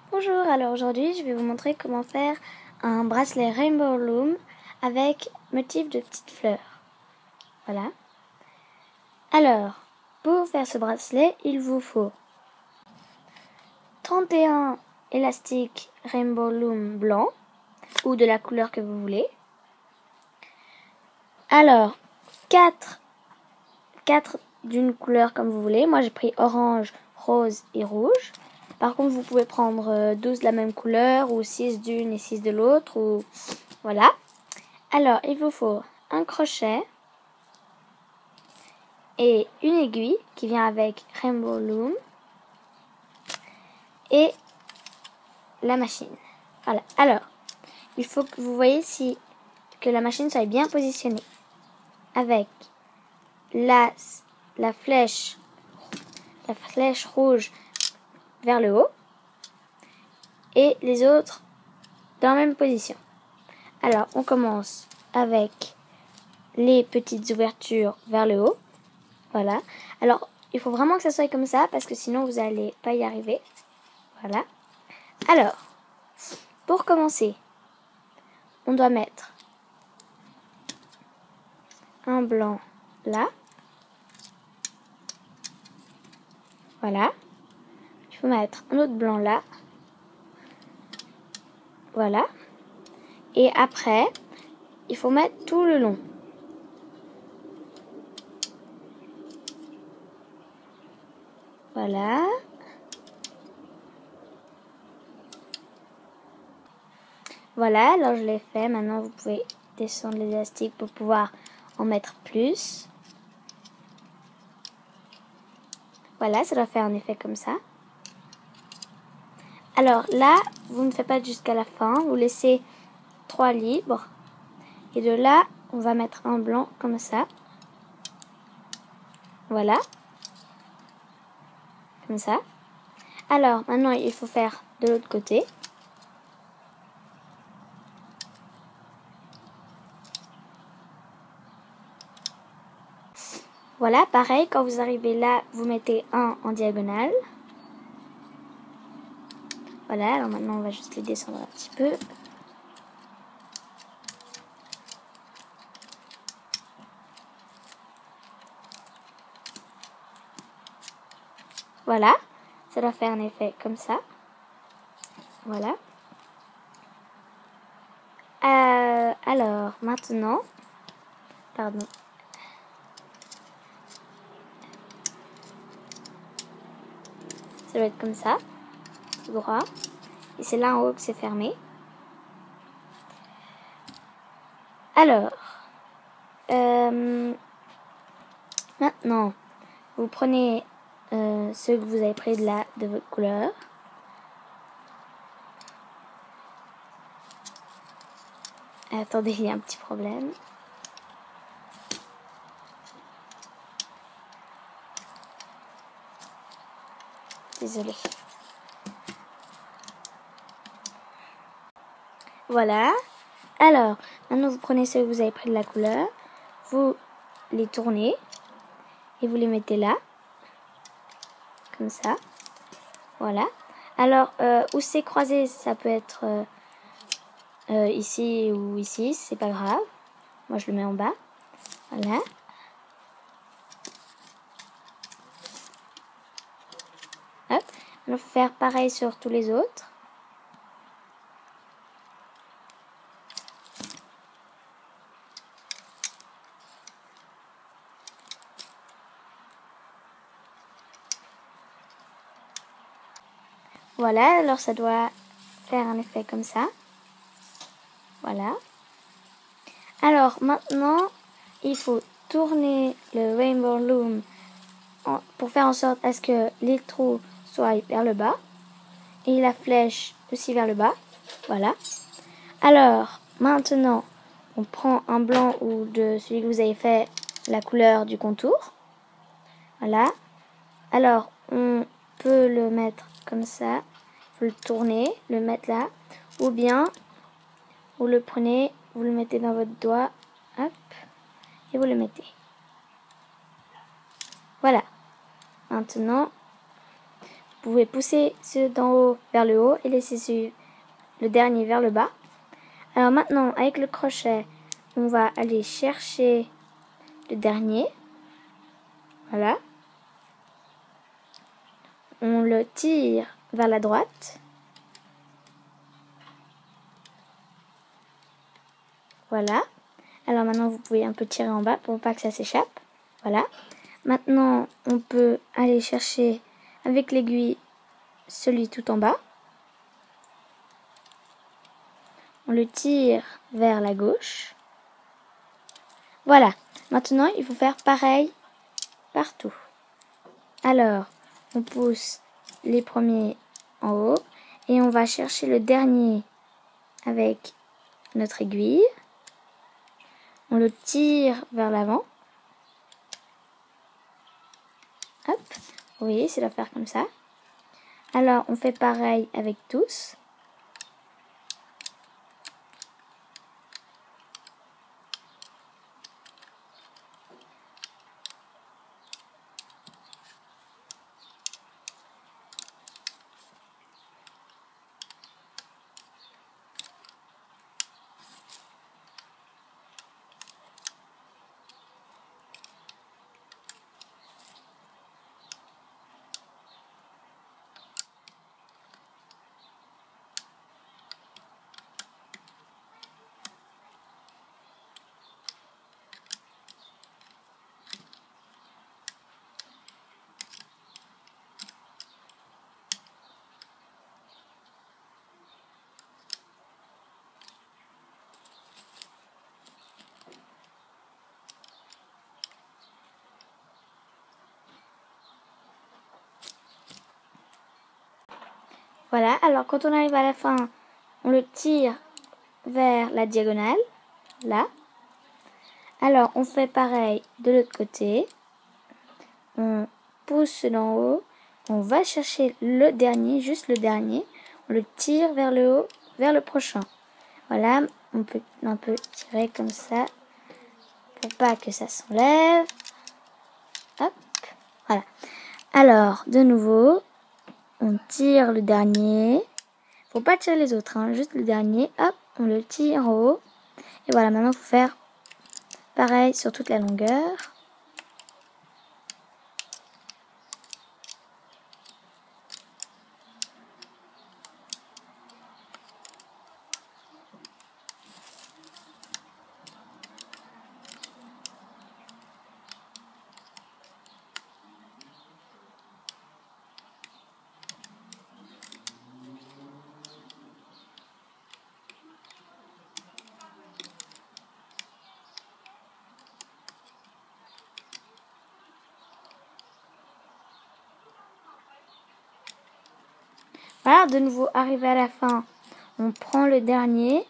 Bonjour, alors aujourd'hui je vais vous montrer comment faire un bracelet Rainbow Loom avec motif de petites fleurs. Voilà. Alors, pour faire ce bracelet, il vous faut 31 élastiques Rainbow Loom blanc ou de la couleur que vous voulez. Alors, 4 d'une couleur comme vous voulez. Moi j'ai pris orange, rose et rouge. Par contre vous pouvez prendre 12 de la même couleur ou 6 d'une et 6 de l'autre. Ou voilà. Alors il vous faut un crochet et une aiguille qui vient avec Rainbow Loom et la machine. Voilà. Alors il faut que vous voyez que la machine soit bien positionnée avec la flèche rouge vers le haut et les autres dans la même position. Alors on commence avec les petites ouvertures vers le haut. Voilà. Alors il faut vraiment que ça soit comme ça parce que sinon vous n'allez pas y arriver. Voilà. Alors pour commencer, on doit mettre un blanc là. Voilà. Il faut mettre un autre blanc là. Voilà. Et après, il faut mettre tout le long. Voilà. Voilà, alors je l'ai fait. Maintenant, vous pouvez descendre l'élastique pour pouvoir en mettre plus. Voilà, ça doit faire un effet comme ça. Alors là, vous ne faites pas jusqu'à la fin. Vous laissez 3 libres. Et de là, on va mettre un blanc comme ça. Voilà. Comme ça. Alors, maintenant, il faut faire de l'autre côté. Voilà, pareil, quand vous arrivez là, vous mettez un en diagonale. Voilà, alors maintenant, on va juste les descendre un petit peu. Voilà, ça doit faire un effet comme ça. Voilà. Alors, maintenant, pardon. Ça doit être comme ça, tout droit. Et c'est là en haut que c'est fermé. Alors, maintenant, vous prenez ceux que vous avez pris de votre couleur. Attendez, il y a un petit problème. Désolée. Voilà. Alors, maintenant vous prenez ceux que vous avez pris de la couleur. Vous les tournez. Et vous les mettez là. Comme ça. Voilà. Alors, où c'est croisé, ça peut être ici ou ici. C'est pas grave. Moi, je le mets en bas. Voilà. Hop. Il faut faire pareil sur tous les autres. Voilà, alors ça doit faire un effet comme ça. Voilà. Alors maintenant, il faut tourner le Rainbow Loom pour faire en sorte à ce que les trous soient vers le bas. Et la flèche aussi vers le bas. Voilà. Alors, maintenant, on prend un blanc ou de celui que vous avez fait la couleur du contour. Voilà. Alors, on peut le mettre comme ça. Vous le tournez, le mettre là. Ou bien, vous le prenez, vous le mettez dans votre doigt. Hop. Et vous le mettez. Voilà. Maintenant, Vous pouvez pousser ceux d'en haut vers le haut et laisser le dernier vers le bas. Alors maintenant, avec le crochet, on va aller chercher le dernier. Voilà. On le tire vers la droite. Voilà. Alors maintenant, vous pouvez un peu tirer en bas pour pas que ça s'échappe. Voilà. Maintenant, on peut aller chercher avec l'aiguille celui tout en bas. On le tire vers la gauche. Voilà. Maintenant, il faut faire pareil partout. Alors, on pousse les premiers en haut et on va chercher le dernier avec notre aiguille. On le tire vers l'avant. Hop, vous voyez, c'est de faire comme ça. Alors, on fait pareil avec tous. Voilà, alors quand on arrive à la fin, on le tire vers la diagonale, là. Alors, on fait pareil de l'autre côté. On pousse d'en haut, on va chercher le dernier, juste le dernier. On le tire vers le haut, vers le prochain. Voilà, on peut un peu tirer comme ça, pour pas que ça s'enlève. Hop, voilà. Alors, de nouveau, on tire le dernier. Faut pas tirer les autres, hein, juste le dernier. Hop, on le tire en haut. Et voilà, maintenant, il faut faire pareil sur toute la longueur. Voilà, de nouveau, arrivé à la fin, on prend le dernier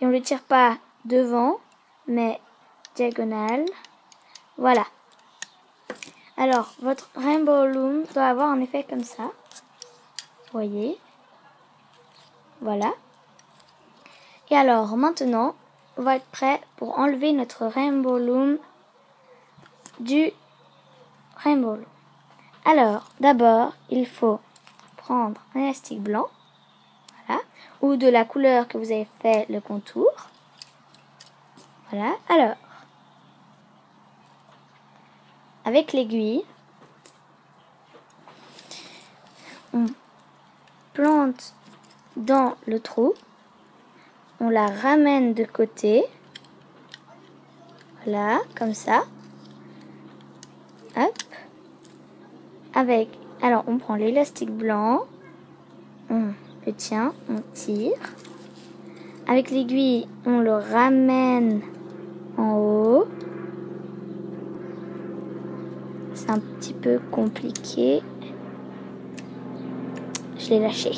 et on ne le tire pas devant, mais diagonale. Voilà. Alors, votre rainbow loom doit avoir un effet comme ça. Vous voyez. Voilà. Et alors, maintenant, on va être prêt pour enlever notre rainbow loom du rainbow loom. Alors, d'abord, il faut prendre un élastique blanc. Voilà. Ou de la couleur que vous avez fait le contour. Voilà. Alors, avec l'aiguille, on plante dans le trou. On la ramène de côté. Voilà, comme ça. Hop. Alors, on prend l'élastique blanc. On le tient, on tire. Avec l'aiguille, on le ramène en haut. C'est un petit peu compliqué. Je l'ai lâché.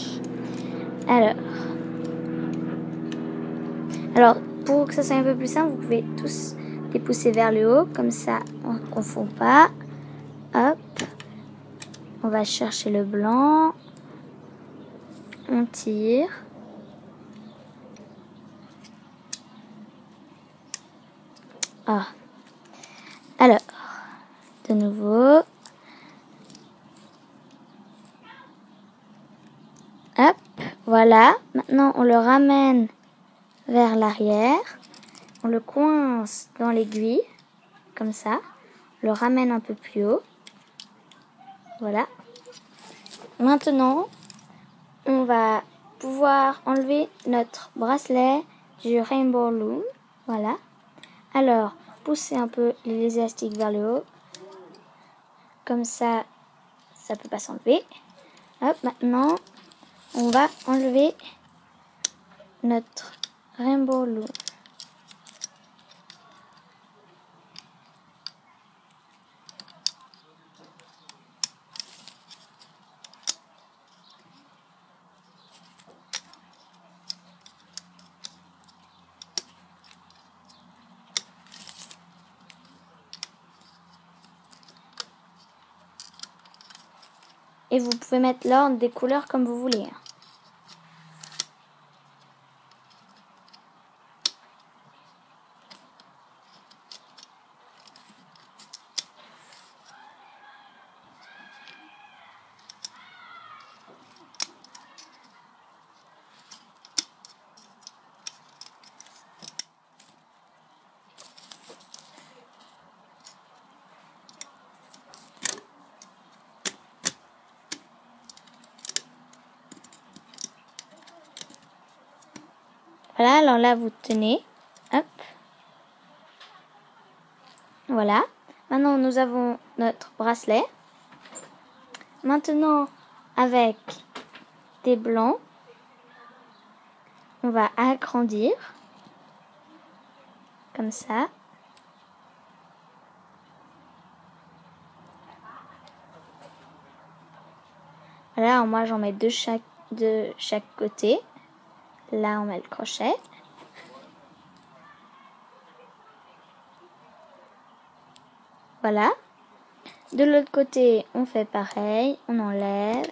Alors, pour que ça soit un peu plus simple, vous pouvez tous les pousser vers le haut. Comme ça, on ne confond pas. Hop. On va chercher le blanc. On tire. Ah. Alors, de nouveau. Voilà, maintenant on le ramène vers l'arrière. On le coince dans l'aiguille, comme ça. On le ramène un peu plus haut. Voilà. Maintenant, on va pouvoir enlever notre bracelet du Rainbow Loom. Voilà. Alors, poussez un peu les élastiques vers le haut. Comme ça, ça ne peut pas s'enlever. Hop, maintenant, on va enlever notre Rainbow Loom. Et vous pouvez mettre l'ordre des couleurs comme vous voulez. Voilà, alors là, vous tenez. Hop. Voilà. Maintenant, nous avons notre bracelet. Maintenant, avec des blancs, on va agrandir. Comme ça. Voilà, moi, j'en mets de chaque côté. Là, on met le crochet. Voilà. De l'autre côté, on fait pareil. On enlève.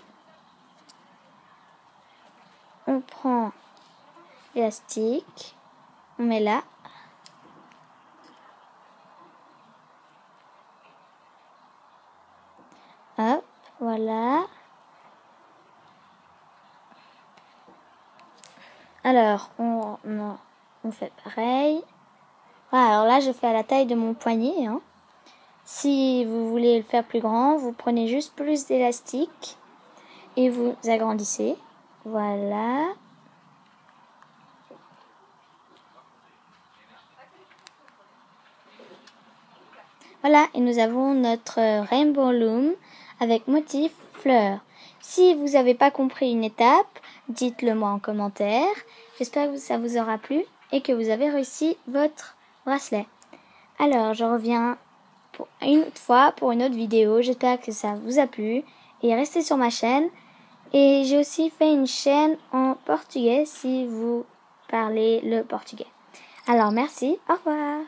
On prend l'élastique. On met là. Hop, voilà. Alors, on fait pareil. Voilà, alors là, je fais à la taille de mon poignet. Hein. Si vous voulez le faire plus grand, vous prenez juste plus d'élastique et vous agrandissez. Voilà. Voilà, et nous avons notre Rainbow Loom avec motif fleur. Si vous n'avez pas compris une étape, dites-le moi en commentaire. J'espère que ça vous aura plu et que vous avez réussi votre bracelet. Alors, je reviens pour une autre fois pour une autre vidéo. J'espère que ça vous a plu et restez sur ma chaîne. Et j'ai aussi fait une chaîne en portugais si vous parlez le portugais. Alors, merci, au revoir.